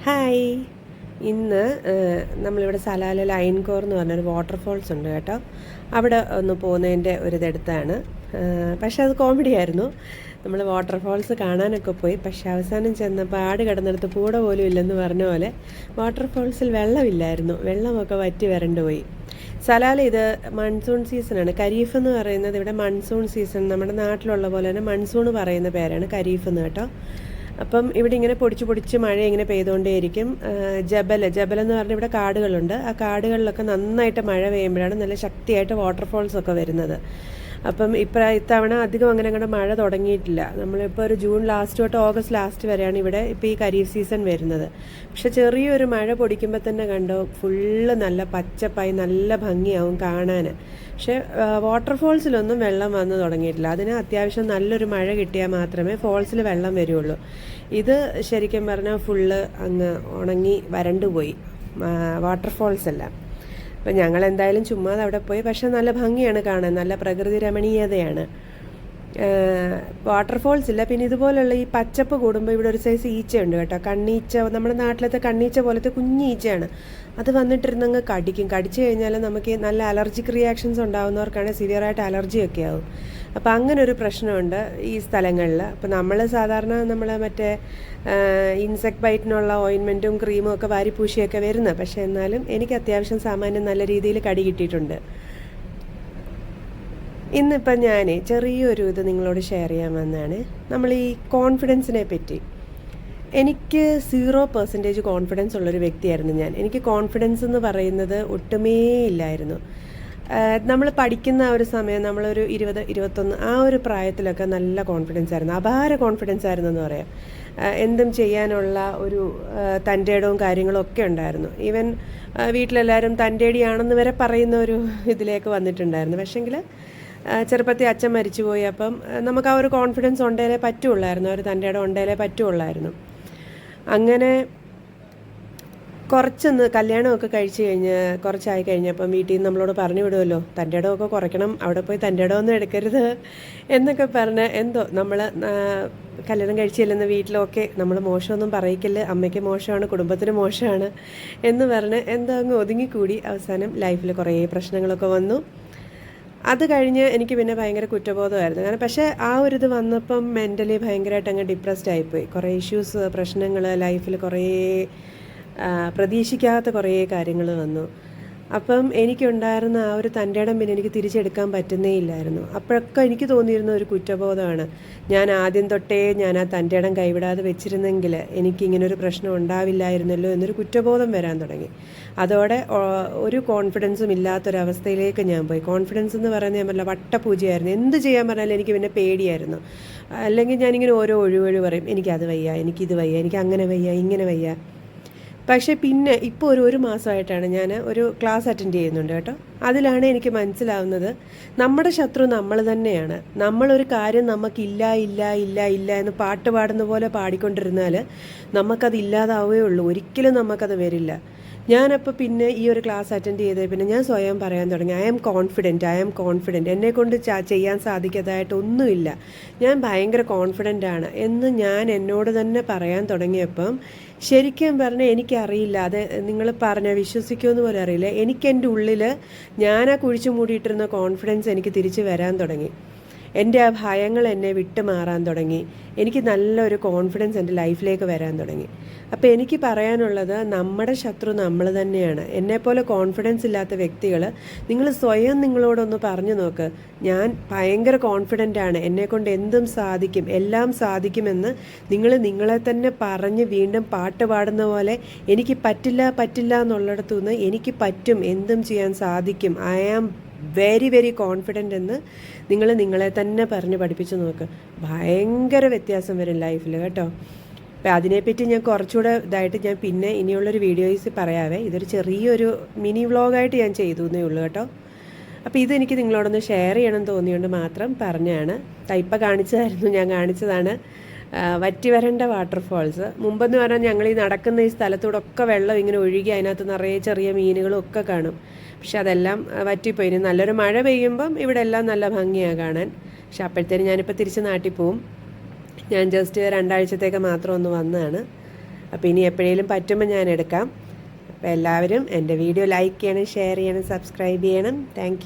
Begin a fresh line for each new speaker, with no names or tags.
Hi. ഇന്ന് നമ്മളിവിടെ Salalah ഐൻകോർ എന്ന് പറഞ്ഞൊരു വാട്ടർഫോൾസ് ഉണ്ട് കേട്ടോ. അവിടെ ഒന്ന് പോകുന്നതിൻ്റെ ഒരിതെടുത്താണ്. പക്ഷേ അത് കോമഡി ആയിരുന്നു. നമ്മൾ വാട്ടർഫോൾസ് കാണാനൊക്കെ പോയി. പക്ഷേ അവസാനം ചെന്നപ്പോൾ ആട് കിടന്നിടത്ത് പൂട പോലും ഇല്ലെന്ന് പറഞ്ഞ പോലെ വാട്ടർഫോൾസിൽ വെള്ളമില്ലായിരുന്നു. വെള്ളമൊക്കെ വറ്റി വരണ്ടു പോയി. സലാല ഇത് മൺസൂൺ സീസണാണ്. ഖരീഫ് എന്ന് പറയുന്നത് ഇവിടെ മൺസൂൺ സീസൺ, നമ്മുടെ നാട്ടിലുള്ള പോലെ തന്നെ മൺസൂൺ പറയുന്ന പേരാണ് ഖരീഫ് എന്ന് കേട്ടോ. അപ്പം ഇവിടെ ഇങ്ങനെ പൊടിച്ച് മഴ ഇങ്ങനെ പെയ്തുകൊണ്ടേയിരിക്കും. ജബലെന്ന് പറഞ്ഞാൽ ഇവിടെ കാടുകളുണ്ട്. ആ കാടുകളിലൊക്കെ നന്നായിട്ട് മഴ പെയ്യുമ്പോഴാണ് നല്ല ശക്തിയായിട്ട് വാട്ടർഫോൾസൊക്കെ വരുന്നത്. അപ്പം ഇത്തവണ അധികം അങ്ങനെ മഴ തുടങ്ങിയിട്ടില്ല. നമ്മളിപ്പോൾ ഒരു ജൂൺ ലാസ്റ്റ് തൊട്ട് ഓഗസ്റ്റ് ലാസ്റ്റ് വരെയാണ് ഇവിടെ ഇപ്പോൾ ഈ ഖരീഫ് സീസൺ വരുന്നത്. പക്ഷെ ചെറിയൊരു മഴ പൊടിക്കുമ്പോൾ തന്നെ കണ്ടോ, ഫുള്ള് നല്ല പച്ചപ്പായി നല്ല ഭംഗിയാവും കാണാൻ. പക്ഷേ വാട്ടർഫോൾസിലൊന്നും വെള്ളം വന്ന് തുടങ്ങിയിട്ടില്ല. അതിന് അത്യാവശ്യം നല്ലൊരു മഴ കിട്ടിയാൽ മാത്രമേ ഫോൾസിൽ വെള്ളം വരുള്ളൂ. ഇത് ശരിക്കും പറഞ്ഞാൽ ഫുള്ള് അങ്ങ് ഉണങ്ങി വരണ്ടുപോയി വാട്ടർഫോൾസ് എല്ലാം. അപ്പം ഞങ്ങൾ എന്തായാലും ചുമ്മാതെ അവിടെ പോയി. പക്ഷെ നല്ല ഭംഗിയാണ് കാണാൻ, നല്ല പ്രകൃതി രമണീയതയാണ്. വാട്ടർഫോൾസ് ഇല്ല. പിന്നെ ഇതുപോലുള്ള ഈ പച്ചപ്പ് കൂടുമ്പോൾ ഇവിടെ ഒരു സൈസ് ഈച്ചയുണ്ട് കേട്ടോ. കണ്ണീച്ച, നമ്മുടെ നാട്ടിലത്തെ കണ്ണീച്ച പോലത്തെ കുഞ്ഞ് ഈച്ചയാണ്. അത് വന്നിട്ടിരുന്നങ്ങ് കടിക്കും. കടിച്ചു കഴിഞ്ഞാൽ നമുക്ക് നല്ല അലർജിക് റിയാക്ഷൻസ് ഉണ്ടാകുന്നവർക്കാണ് സിവിയറായിട്ട് അലർജിയൊക്കെ ആവും. അപ്പോൾ അങ്ങനെ ഒരു പ്രശ്നമുണ്ട് ഈ സ്ഥലങ്ങളിൽ. അപ്പോൾ നമ്മൾ സാധാരണ മറ്റേ ഇൻസെക്ട് ബൈറ്റിനുള്ള ഓയിൻമെൻറ്റും ക്രീമും ഒക്കെ വാരിപ്പൂശിയൊക്കെ വരുന്നത്. പക്ഷേ എന്നാലും എനിക്ക് അത്യാവശ്യം സാമാന്യം നല്ല രീതിയിൽ കടി കിട്ടിയിട്ടുണ്ട്. ഇന്നിപ്പം ഞാൻ ചെറിയൊരു ഇത് നിങ്ങളോട് ഷെയർ ചെയ്യാൻ വന്നതാണ്. നമ്മൾ ഈ കോൺഫിഡൻസിനെ പറ്റി. എനിക്ക് 0% കോൺഫിഡൻസ് ഉള്ളൊരു വ്യക്തിയായിരുന്നു ഞാൻ. എനിക്ക് കോൺഫിഡൻസ് എന്ന് പറയുന്നത് ഒട്ടുമേ ഇല്ലായിരുന്നു. നമ്മൾ പഠിക്കുന്ന ആ ഒരു സമയം, നമ്മളൊരു 20-21 ആ ഒരു പ്രായത്തിലൊക്കെ നല്ല കോൺഫിഡൻസ് ആയിരുന്നു, അപാര കോൺഫിഡൻസ് ആയിരുന്നു എന്ന് പറയാം. എന്തും ചെയ്യാനുള്ള ഒരു തൻ്റെടവും കാര്യങ്ങളും ഒക്കെ ഉണ്ടായിരുന്നു. ഈവൻ വീട്ടിലെല്ലാവരും തൻ്റെടിയാണെന്ന് വരെ പറയുന്ന ഒരു ഇതിലേക്ക് വന്നിട്ടുണ്ടായിരുന്നു. പക്ഷേങ്കിൽ ചെറുപ്പത്തിൽ അച്ഛൻ മരിച്ചുപോയി. അപ്പം നമുക്ക് ആ ഒരു കോൺഫിഡൻസ് ഉണ്ടേലേ പറ്റുള്ളായിരുന്നു, ഒരു തൻ്റെടം ഉണ്ടേലേ പറ്റുള്ളായിരുന്നു. അങ്ങനെ കുറച്ചൊന്ന് കല്യാണമൊക്കെ കഴിച്ച് കഴിഞ്ഞ് കുറച്ചായി കഴിഞ്ഞപ്പം വീട്ടിൽ നിന്ന് നമ്മളോട് പറഞ്ഞു വിടുമല്ലോ, തൻ്റെ ഇടമൊക്കെ കുറയ്ക്കണം, അവിടെ പോയി തൻ്റെ ഇടമൊന്നും എടുക്കരുത് എന്നൊക്കെ പറഞ്ഞ് എന്തോ നമ്മൾ കല്യാണം കഴിച്ചില്ലെന്ന് വീട്ടിലൊക്കെ നമ്മൾ മോശമൊന്നും പറയിക്കല്, അമ്മയ്ക്ക് മോശമാണ്, കുടുംബത്തിന് മോശമാണ് എന്ന് പറഞ്ഞ് എന്തോ അങ്ങ് ഒതുങ്ങിക്കൂടി. അവസാനം ലൈഫിൽ കുറേ പ്രശ്നങ്ങളൊക്കെ വന്നു. അത് കഴിഞ്ഞ് എനിക്ക് പിന്നെ ഭയങ്കര കുറ്റബോധമായിരുന്നു. കാരണം പക്ഷേ ആ ഒരു ഇത് വന്നപ്പം മെൻ്റലി ഭയങ്കരമായിട്ട് അങ്ങ് ഡിപ്രസ്ഡ് ആയിപ്പോയി. കുറേ ഇഷ്യൂസ്, പ്രശ്നങ്ങൾ ലൈഫിൽ കുറേ പ്രതീക്ഷിക്കാത്ത കുറേ കാര്യങ്ങൾ വന്നു. അപ്പം എനിക്കുണ്ടായിരുന്ന ആ ഒരു തൻ്റെടം പിന്നെ എനിക്ക് തിരിച്ചെടുക്കാൻ പറ്റുന്നേ ഇല്ലായിരുന്നു. അപ്പോഴൊക്കെ എനിക്ക് തോന്നിയിരുന്ന ഒരു കുറ്റബോധമാണ്, ഞാൻ ആദ്യം തൊട്ടേ ഞാൻ ആ തൻ്റെടം കൈവിടാതെ വെച്ചിരുന്നെങ്കിൽ എനിക്കിങ്ങനൊരു പ്രശ്നം ഉണ്ടാവില്ലായിരുന്നല്ലോ എന്നൊരു കുറ്റബോധം വരാൻ തുടങ്ങി. അതോടെ ഒരു കോൺഫിഡൻസും ഇല്ലാത്തൊരവസ്ഥയിലേക്ക് ഞാൻ പോയി. കോൺഫിഡൻസ് എന്ന് പറയുന്നത് ഞാൻ പറഞ്ഞ വട്ടപൂജയായിരുന്നു. എന്ത് ചെയ്യാൻ പറഞ്ഞാലും എനിക്ക് പിന്നെ പേടിയായിരുന്നു. അല്ലെങ്കിൽ ഞാനിങ്ങനെ ഓരോ ഒഴിവൊഴി പറയും, എനിക്കത് വയ്യ, എനിക്കിത് വയ്യ, എനിക്ക് അങ്ങനെ വയ്യ, ഇങ്ങനെ വയ്യ. പക്ഷേ പിന്നെ ഇപ്പോൾ ഒരു മാസമായിട്ടാണ് ഞാൻ ഒരു ക്ലാസ് അറ്റൻഡ് ചെയ്യുന്നുണ്ട് കേട്ടോ. അതിലാണ് എനിക്ക് മനസ്സിലാവുന്നത്, നമ്മുടെ ശത്രു നമ്മൾ തന്നെയാണ്. നമ്മളൊരു കാര്യം നമുക്കില്ല ഇല്ല ഇല്ല ഇല്ല എന്ന് പാട്ട് പാടുന്ന പോലെ പാടിക്കൊണ്ടിരുന്നാൽ നമുക്കത് ഇല്ലാതാവുകയേ ഉള്ളൂ, ഒരിക്കലും നമുക്കത് വരില്ല. ഞാനപ്പോൾ പിന്നെ ഈ ഒരു ക്ലാസ് അറ്റൻഡ് ചെയ്തേ പിന്നെ ഞാൻ സ്വയം പറയാൻ തുടങ്ങി, ഐ ആം കോൺഫിഡൻറ്റ്, എന്നെക്കൊണ്ട് ചെയ്യാൻ സാധിക്കാത്തതായിട്ടൊന്നുമില്ല, ഞാൻ ഭയങ്കര കോൺഫിഡൻ്റ് ആണ് എന്ന് ഞാൻ എന്നോട് തന്നെ പറയാൻ തുടങ്ങിയപ്പം ശരിക്കും പറഞ്ഞാൽ എനിക്കറിയില്ല, അത് നിങ്ങൾ പറഞ്ഞാൽ വിശ്വസിക്കുമെന്ന് പോലും അറിയില്ല, എനിക്കെൻ്റെ ഉള്ളിൽ ഞാൻ ആ കുഴിച്ചു മൂടിയിട്ടിരുന്ന കോൺഫിഡൻസ് എനിക്ക് തിരിച്ച് വരാൻ തുടങ്ങി. എൻ്റെ ആ ഭയങ്ങൾ എന്നെ വിട്ട് മാറാൻ തുടങ്ങി. എനിക്ക് നല്ലൊരു കോൺഫിഡൻസ് എൻ്റെ ലൈഫിലേക്ക് വരാൻ തുടങ്ങി. അപ്പോൾ എനിക്ക് പറയാനുള്ളത്, നമ്മുടെ ശത്രു നമ്മൾ തന്നെയാണ്. എന്നെപ്പോലെ കോൺഫിഡൻസ് ഇല്ലാത്ത വ്യക്തികൾ, നിങ്ങൾ സ്വയം നിങ്ങളോടൊന്ന് പറഞ്ഞു നോക്ക്, ഞാൻ ഭയങ്കര കോൺഫിഡൻ്റ് ആണ്, എന്നെക്കൊണ്ട് എന്തും സാധിക്കും, എല്ലാം സാധിക്കുമെന്ന് നിങ്ങളെ തന്നെ പറഞ്ഞ് വീണ്ടും പാട്ട് പാടുന്ന പോലെ എനിക്ക് പറ്റില്ല എന്നുള്ളിടത്തു നിന്ന് എനിക്ക് പറ്റും, എന്തും ചെയ്യാൻ സാധിക്കും, ഐ ആം വെരി കോൺഫിഡൻ്റ് എന്ന് നിങ്ങളെ തന്നെ പറഞ്ഞ് പഠിപ്പിച്ച് നോക്ക്. ഭയങ്കര വ്യത്യാസം വരും ലൈഫിൽ കേട്ടോ. അപ്പോൾ അതിനെപ്പറ്റി ഞാൻ കുറച്ചുകൂടെ ഇതായിട്ട് ഞാൻ പിന്നെ ഇനിയുള്ളൊരു വീഡിയോസ് പറയാവേ. ഇതൊരു ചെറിയൊരു മിനി വ്ളോഗായിട്ട് ഞാൻ ചെയ്തു എന്നേ ഉള്ളൂ കേട്ടോ. അപ്പോൾ ഇതെനിക്ക് നിങ്ങളോടൊന്ന് ഷെയർ ചെയ്യണം തോന്നിയുകൊണ്ട് മാത്രം പറഞ്ഞതാണ്. ഇപ്പം ഞാൻ കാണിച്ചതാണ് വറ്റി വരേണ്ട വാട്ടർഫോൾസ്. മുമ്പെന്ന് പറഞ്ഞാൽ ഞങ്ങൾ ഈ നടക്കുന്ന ഈ സ്ഥലത്തൂടെ ഒക്കെ വെള്ളം ഇങ്ങനെ ഒഴുകി അതിനകത്ത് നിറയെ ചെറിയ മീനുകളും ഒക്കെ കാണും. പക്ഷെ അതെല്ലാം വറ്റിപ്പോയി. ഇനി നല്ലൊരു മഴ പെയ്യുമ്പം ഇവിടെ എല്ലാം നല്ല ഭംഗിയാണ് കാണാൻ. പക്ഷെ അപ്പോഴത്തേനും ഞാനിപ്പോൾ തിരിച്ച് നാട്ടിൽ പോവും. ഞാൻ ജസ്റ്റ് 2 ആഴ്ചത്തേക്ക് മാത്രം ഒന്ന് വന്നതാണ്. അപ്പോൾ ഇനി എപ്പോഴേലും പറ്റുമ്പോൾ ഞാൻ എടുക്കാം. അപ്പോൾ എല്ലാവരും എൻ്റെ വീഡിയോ ലൈക്ക് ചെയ്യണം, ഷെയർ ചെയ്യണം, സബ്സ്ക്രൈബ് ചെയ്യണം. താങ്ക്